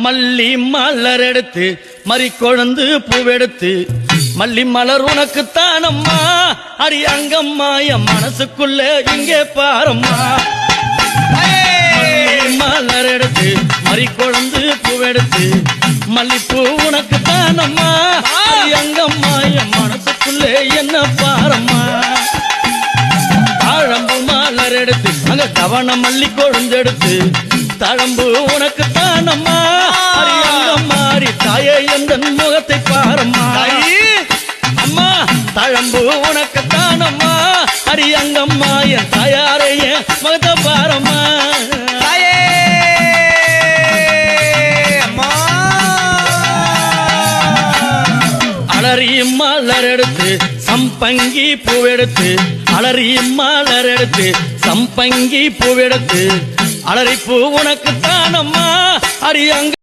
மல்லி மலர் எடுத்து மறி கொழுந்து பூவெடுத்து மல்லி மலர் உனக்குத்தானம்மா அடி அங்கம்மா என் மனசுக்குள்ள இங்கே பாரம்மா. மலர் எடுத்து மறி கொழுந்து பூவெடுத்து மல்லிப்பூ உனக்குத்தானம்மா அடி அங்கம்மா என் மனசுக்குள்ள என்ன பாரம்மா. தாழம்பு மலர் எடுத்து அங்க கவன மல்லி கொழுந்தெடுத்து தழம்பு உனக்கு தானம்மா அடி அங்கம்மா அடி தாயே எந்த முகத்தை பாரம்மா. அம்மா தழம்பு உனக்கு தானம்மா அடி அங்கம்மா என் தாயாரைய முகத்தை பாரம்மா. அலறி மலர் எடுத்து சம்பங்கி பூவெடுத்து அலறி மலர் எடுத்து சம்பங்கி பூவெடுத்து அலறி பூ உனக்கு தானம்மா அடி அங்க